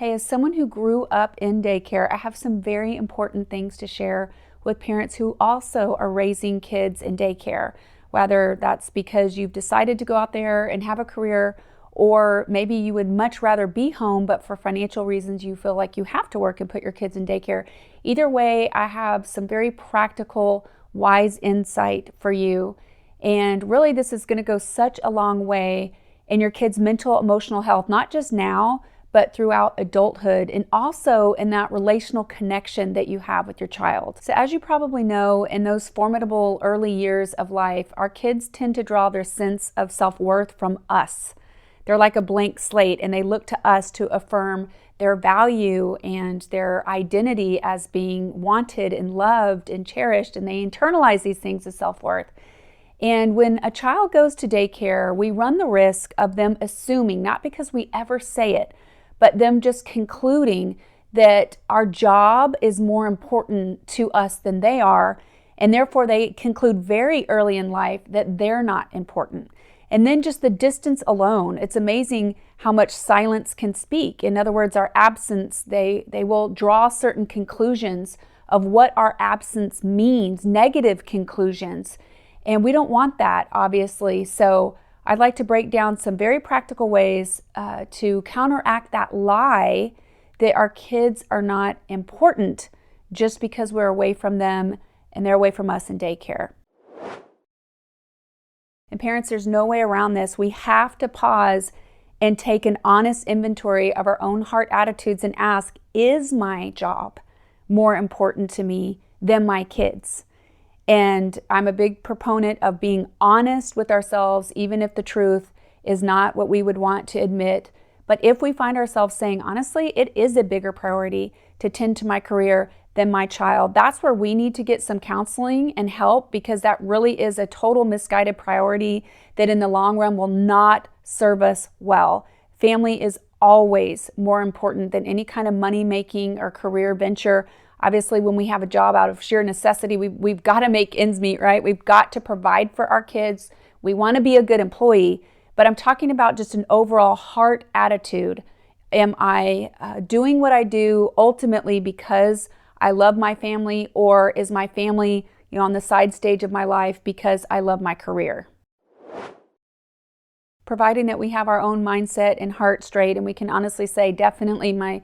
Hey, as someone who grew up in daycare, I have some very important things to share with parents who also are raising kids in daycare, whether that's because you've decided to go out there and have a career, or maybe you would much rather be home, but for financial reasons you feel like you have to work and put your kids in daycare. Either way, I have some very practical, wise insight for you. And really, this is going to go such a long way in your kids' mental, emotional health, not just now, but throughout adulthood, and also in that relational connection that you have with your child. So as you probably know, in those formidable early years of life, our kids tend to draw their sense of self-worth from us. They're like a blank slate, and they look to us to affirm their value and their identity as being wanted and loved and cherished, and they internalize these things as self-worth. And when a child goes to daycare, we run the risk of them assuming, not because we ever say it, but them just concluding that our job is more important to us than they are, and therefore they conclude very early in life that they're not important. And then just the distance alone, it's amazing how much silence can speak. In other words, our absence, they will draw certain conclusions of what our absence means, negative conclusions, and we don't want that, obviously. So I'd like to break down some very practical ways to counteract that lie that our kids are not important just because we're away from them and they're away from us in daycare. And parents, there's no way around this. We have to pause and take an honest inventory of our own heart attitudes and ask, is my job more important to me than my kids? And I'm a big proponent of being honest with ourselves, even if the truth is not what we would want to admit. But if we find ourselves saying, honestly, it is a bigger priority to tend to my career than my child, that's where we need to get some counseling and help, because that really is a total misguided priority that in the long run will not serve us well. Family is always more important than any kind of money-making or career venture. Obviously, when we have a job out of sheer necessity, we've got to make ends meet, right? We've got to provide for our kids. We want to be a good employee, but I'm talking about just an overall heart attitude. Am I doing what I do ultimately because I love my family, or is my family, on the side stage of my life because I love my career? Providing that we have our own mindset and heart straight, and we can honestly say, definitely my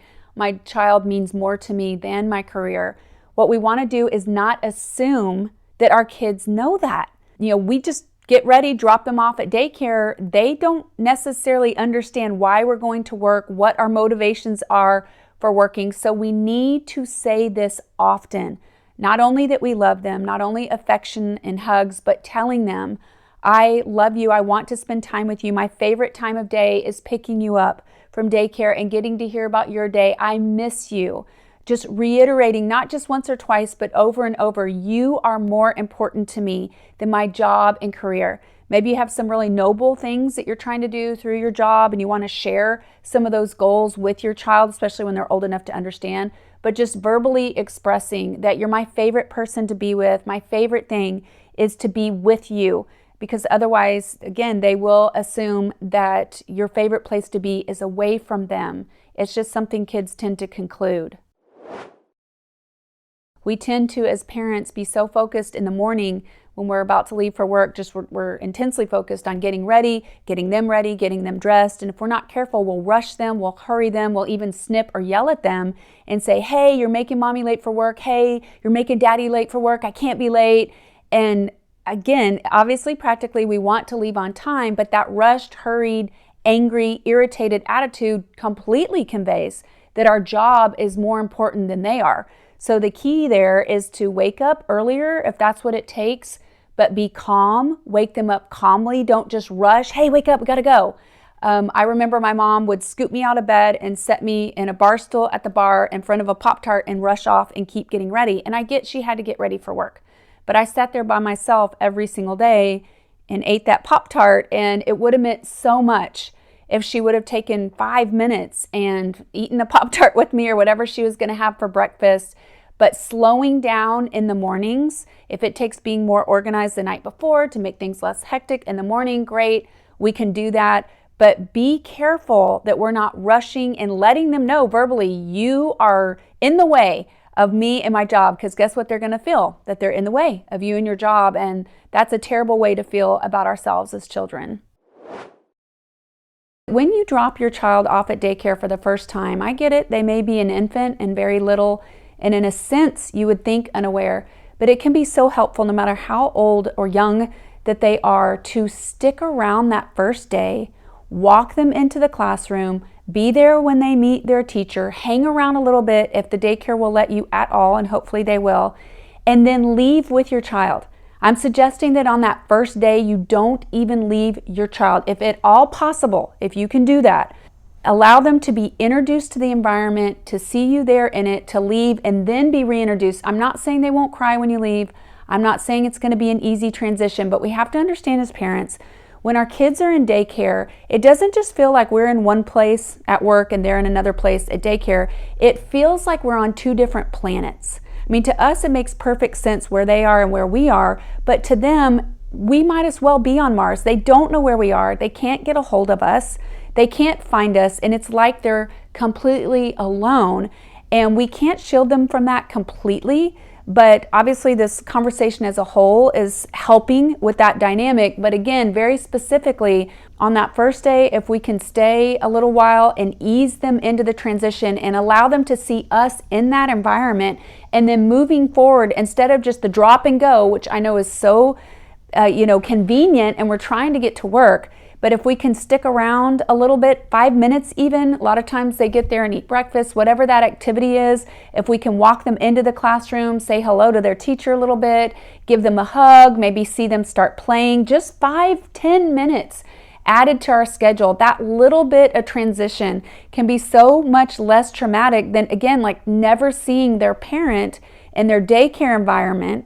child means more to me than my career. What we want to do is not assume that our kids know that. We just get ready, drop them off at daycare. They don't necessarily understand why we're going to work, what our motivations are for working. So we need to say this often. Not only that we love them, not only affection and hugs, but telling them, I love you, I want to spend time with you. My favorite time of day is picking you up from daycare and getting to hear about your day. I miss you. Just reiterating, not just once or twice, but over and over, you are more important to me than my job and career. Maybe you have some really noble things that you're trying to do through your job, and you want to share some of those goals with your child, especially when they're old enough to understand. But just verbally expressing that you're my favorite person to be with, my favorite thing is to be with you. Because otherwise, again, they will assume that your favorite place to be is away from them. It's just something kids tend to conclude. We tend to, as parents, be so focused in the morning when we're about to leave for work, we're intensely focused on getting ready, getting them dressed. And if we're not careful, we'll rush them, we'll hurry them, we'll even snip or yell at them and say, hey, you're making mommy late for work. Hey, you're making daddy late for work. I can't be late. And again, obviously, practically, we want to leave on time, but that rushed, hurried, angry, irritated attitude completely conveys that our job is more important than they are. So the key there is to wake up earlier if that's what it takes, but be calm, wake them up calmly. Don't just rush. Hey, wake up, we gotta go. I remember my mom would scoop me out of bed and set me in a bar stool at the bar in front of a Pop-Tart and rush off and keep getting ready. And I get she had to get ready for work. But I sat there by myself every single day and ate that Pop-Tart, and it would have meant so much if she would have taken 5 minutes and eaten a Pop-Tart with me or whatever she was going to have for breakfast. But slowing down in the mornings, if it takes being more organized the night before to make things less hectic in the morning, great, we can do that. But be careful that we're not rushing and letting them know verbally, you are in the way of me and my job, because guess what they're going to feel? That they're in the way of you and your job, and that's a terrible way to feel about ourselves as children. When you drop your child off at daycare for the first time, I get it, they may be an infant and very little, and in a sense, you would think unaware, but it can be so helpful no matter how old or young that they are to stick around that first day, walk them into the classroom, be there when they meet their teacher, hang around a little bit if the daycare will let you at all, and hopefully they will, and then leave with your child. I'm suggesting that on that first day, you don't even leave your child. If at all possible, if you can do that, allow them to be introduced to the environment, to see you there in it, to leave, and then be reintroduced. I'm not saying they won't cry when you leave. I'm not saying it's going to be an easy transition, but we have to understand as parents, when our kids are in daycare, it doesn't just feel like we're in one place at work and they're in another place at daycare. It feels like we're on two different planets. I mean, to us, it makes perfect sense where they are and where we are, but to them, we might as well be on Mars. They don't know where we are. They can't get a hold of us. They can't find us, and it's like they're completely alone, and we can't shield them from that completely. But obviously this conversation as a whole is helping with that dynamic. But again, very specifically on that first day, if we can stay a little while and ease them into the transition and allow them to see us in that environment, and then moving forward instead of just the drop and go, which I know is so convenient, and we're trying to get to work. But if we can stick around a little bit, 5 minutes even, a lot of times they get there and eat breakfast, whatever that activity is, if we can walk them into the classroom, say hello to their teacher a little bit, give them a hug, maybe see them start playing, just 5-10 minutes added to our schedule, that little bit of transition can be so much less traumatic than, again, like never seeing their parent in their daycare environment.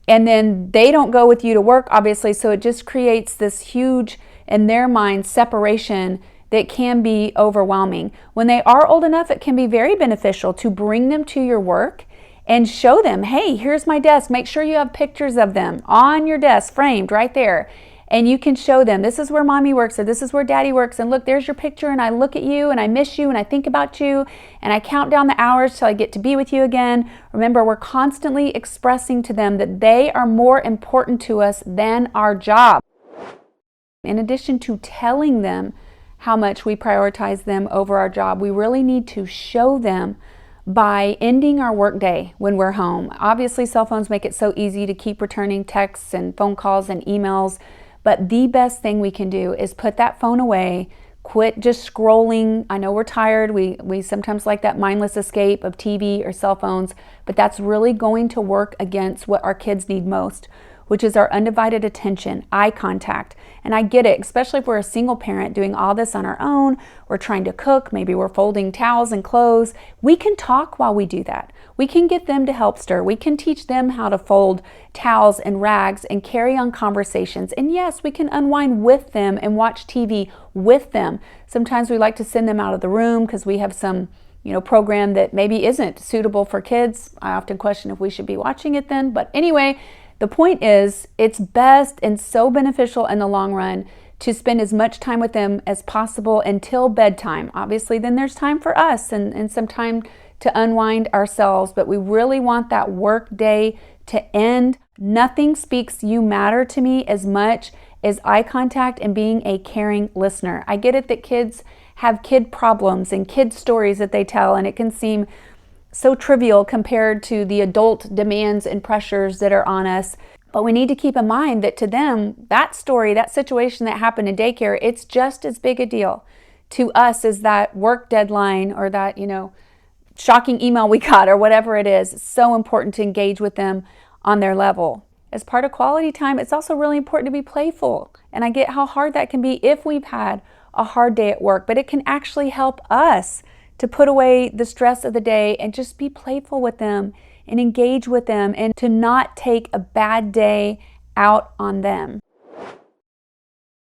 And then they don't go with you to work, obviously, so it just creates this huge, in their mind, separation that can be overwhelming. When they are old enough, it can be very beneficial to bring them to your work and show them, hey, here's my desk. Make sure you have pictures of them on your desk, framed right there. And you can show them, this is where mommy works, or this is where daddy works, and look, there's your picture, and I look at you, and I miss you, and I think about you, and I count down the hours till I get to be with you again. Remember, we're constantly expressing to them that they are more important to us than our job. In addition to telling them how much we prioritize them over our job, we really need to show them by ending our workday when we're home. Obviously, cell phones make it so easy to keep returning texts and phone calls and emails, but the best thing we can do is put that phone away, quit just scrolling. I know we're tired. We sometimes like that mindless escape of TV or cell phones, but that's really going to work against what our kids need most, which is our undivided attention, eye contact. And I get it, especially if we're a single parent doing all this on our own, we're trying to cook, maybe we're folding towels and clothes. We can talk while we do that. We can get them to help stir. We can teach them how to fold towels and rags and carry on conversations. And yes, we can unwind with them and watch TV with them. Sometimes we like to send them out of the room because we have some program that maybe isn't suitable for kids. I often question if we should be watching it then. But anyway, the point is, it's best and so beneficial in the long run to spend as much time with them as possible until bedtime. Obviously, then there's time for us and some time to unwind ourselves, but we really want that work day to end. Nothing speaks you matter to me as much as eye contact and being a caring listener. I get it that kids have kid problems and kid stories that they tell, and it can seem so trivial compared to the adult demands and pressures that are on us. But we need to keep in mind that to them, that story, that situation that happened in daycare, it's just as big a deal to us as that work deadline or that, shocking email we got or whatever it is. It's so important to engage with them on their level. As part of quality time, it's also really important to be playful. And I get how hard that can be if we've had a hard day at work, but it can actually help us to put away the stress of the day and just be playful with them and engage with them and to not take a bad day out on them.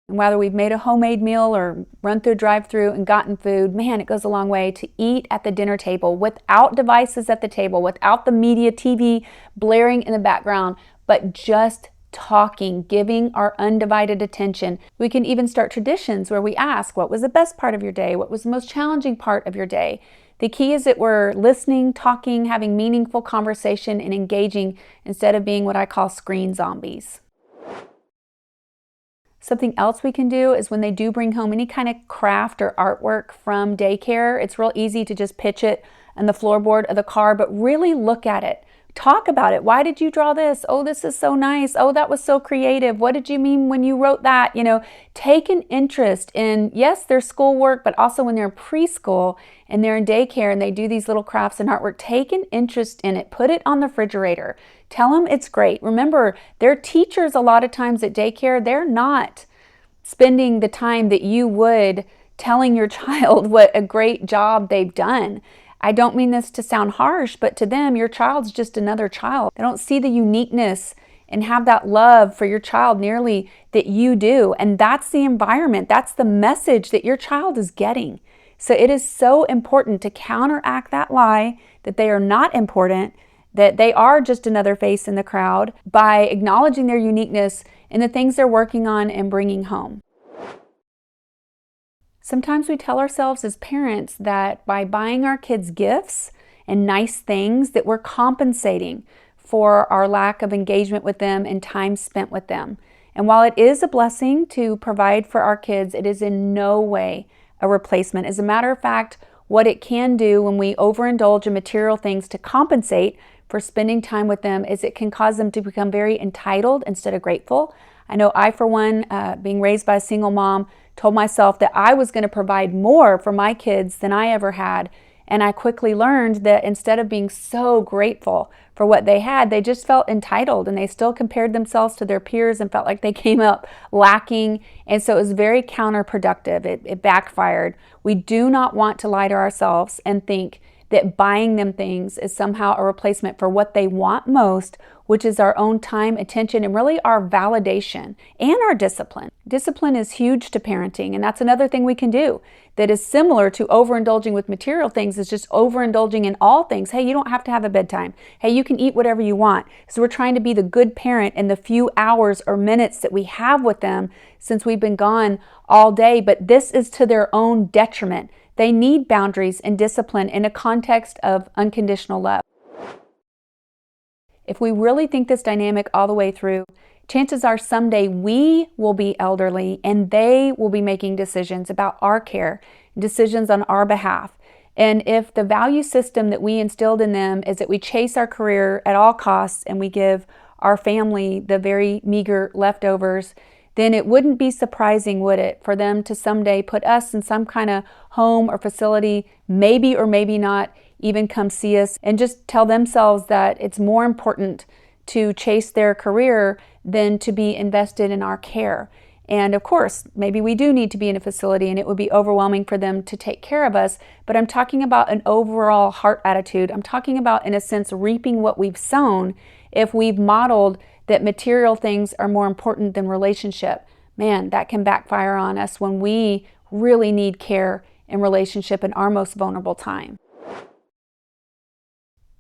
And whether we've made a homemade meal or run through a drive-through and gotten food, man, it goes a long way to eat at the dinner table without devices at the table, without the media TV blaring in the background, but just talking, giving our undivided attention. We can even start traditions where we ask, what was the best part of your day? What was the most challenging part of your day? The key is that we're listening, talking, having meaningful conversation, and engaging instead of being what I call screen zombies. Something else we can do is when they do bring home any kind of craft or artwork from daycare, it's real easy to just pitch it on the floorboard of the car, but really look at it. Talk about it. Why did you draw this? Oh, this is so nice. Oh, that was so creative. What did you mean when you wrote that? Take an interest in, yes, their schoolwork, but also when they're in preschool and they're in daycare and they do these little crafts and artwork, take an interest in it. Put it on the refrigerator. Tell them it's great. Remember, their teachers a lot of times at daycare, they're not spending the time that you would telling your child what a great job they've done. I don't mean this to sound harsh, but to them, your child's just another child. They don't see the uniqueness and have that love for your child nearly that you do. And that's the environment. That's the message that your child is getting. So it is so important to counteract that lie that they are not important, that they are just another face in the crowd, by acknowledging their uniqueness and the things they're working on and bringing home. Sometimes we tell ourselves as parents that by buying our kids gifts and nice things that we're compensating for our lack of engagement with them and time spent with them. And while it is a blessing to provide for our kids, it is in no way a replacement. As a matter of fact, what it can do when we overindulge in material things to compensate for spending time with them is it can cause them to become very entitled instead of grateful. I know I, for one, being raised by a single mom, told myself that I was going to provide more for my kids than I ever had. And I quickly learned that instead of being so grateful for what they had, they just felt entitled and they still compared themselves to their peers and felt like they came up lacking. And so it was very counterproductive. It backfired. We do not want to lie to ourselves and think that buying them things is somehow a replacement for what they want most, which is our own time, attention, and really our validation and our discipline. Discipline is huge to parenting, and that's another thing we can do that is similar to overindulging with material things, is just overindulging in all things. Hey, you don't have to have a bedtime. Hey, you can eat whatever you want. So we're trying to be the good parent in the few hours or minutes that we have with them since we've been gone all day, but this is to their own detriment. They need boundaries and discipline in a context of unconditional love. If we really think this dynamic all the way through, chances are someday we will be elderly and they will be making decisions about our care, decisions on our behalf. And if the value system that we instilled in them is that we chase our career at all costs and we give our family the very meager leftovers, then it wouldn't be surprising, would it, for them to someday put us in some kind of home or facility, maybe or maybe not even come see us, and just tell themselves that it's more important to chase their career than to be invested in our care. And of course, maybe we do need to be in a facility and it would be overwhelming for them to take care of us, but I'm talking about an overall heart attitude. I'm talking about, in a sense, reaping what we've sown if we've modeled that material things are more important than relationship. Man, that can backfire on us when we really need care and relationship in our most vulnerable time.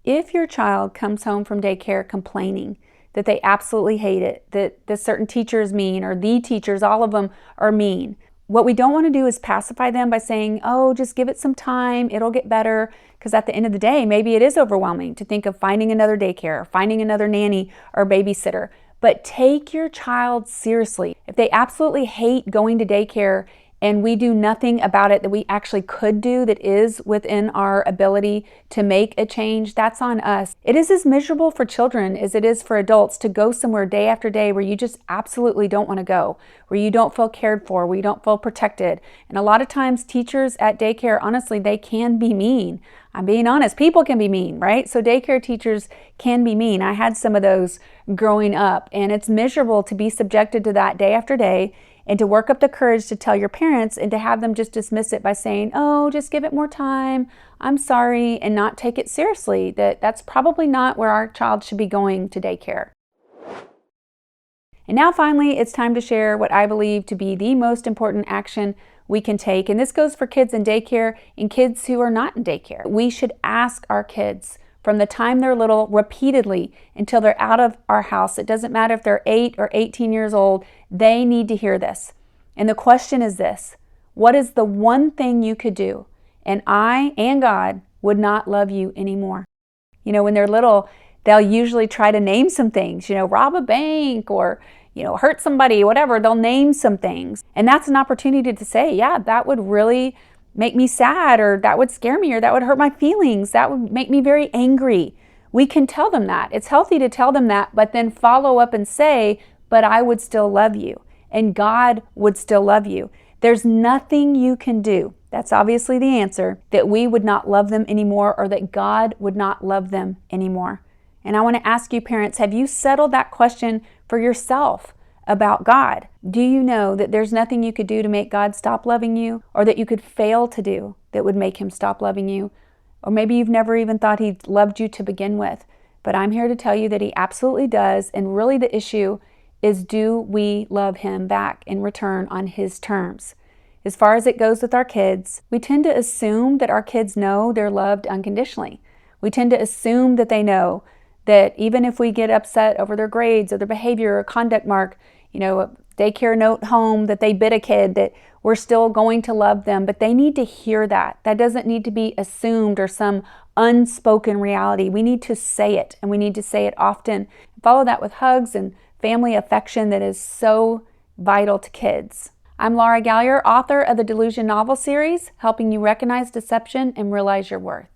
If your child comes home from daycare complaining that they absolutely hate it, that the certain teacher is mean, or the teachers, all of them are mean, what we don't want to do is pacify them by saying, oh, just give it some time, it'll get better. Because at the end of the day, maybe it is overwhelming to think of finding another daycare, finding another nanny or babysitter. But take your child seriously. If they absolutely hate going to daycare and we do nothing about it that we actually could do that is within our ability to make a change, that's on us. It is as miserable for children as it is for adults to go somewhere day after day where you just absolutely don't want to go, where you don't feel cared for, where you don't feel protected. And a lot of times teachers at daycare, honestly, they can be mean. I'm being honest, people can be mean, right? So daycare teachers can be mean. I had some of those growing up, and it's miserable to be subjected to that day after day, and to work up the courage to tell your parents and to have them just dismiss it by saying, oh, just give it more time, I'm sorry, and not take it seriously. That's probably not where our child should be going to daycare. And now finally, it's time to share what I believe to be the most important action we can take. And this goes for kids in daycare and kids who are not in daycare. We should ask our kids from the time they're little repeatedly until they're out of our house. It doesn't matter if they're 8 or 18 years old, they need to hear this. And the question is this: what is the one thing you could do and I and God would not love you anymore? You know, when they're little, they'll usually try to name some things, rob a bank or, hurt somebody, whatever. They'll name some things. And that's an opportunity to say, yeah, that would really make me sad, or that would scare me, or that would hurt my feelings. That would make me very angry. We can tell them that. It's healthy to tell them that, but then follow up and say, but I would still love you, and God would still love you. There's nothing you can do. That's obviously the answer, that we would not love them anymore, or that God would not love them anymore. And I want to ask you, parents, have you settled that question for yourself about God? Do you know that there's nothing you could do to make God stop loving you, or that you could fail to do that would make him stop loving you? Or maybe you've never even thought he loved you to begin with. But I'm here to tell you that he absolutely does. And really the issue is, do we love him back in return on his terms? As far as it goes with our kids, we tend to assume that our kids know they're loved unconditionally. We tend to assume that they know that even if we get upset over their grades or their behavior or conduct mark, a daycare note home that they bit a kid, that we're still going to love them. But they need to hear that. That doesn't need to be assumed or some unspoken reality. We need to say it, and we need to say it often. Follow that with hugs and family affection that is so vital to kids. I'm Laura Gallier, author of the Delusion novel series, helping you recognize deception and realize your worth.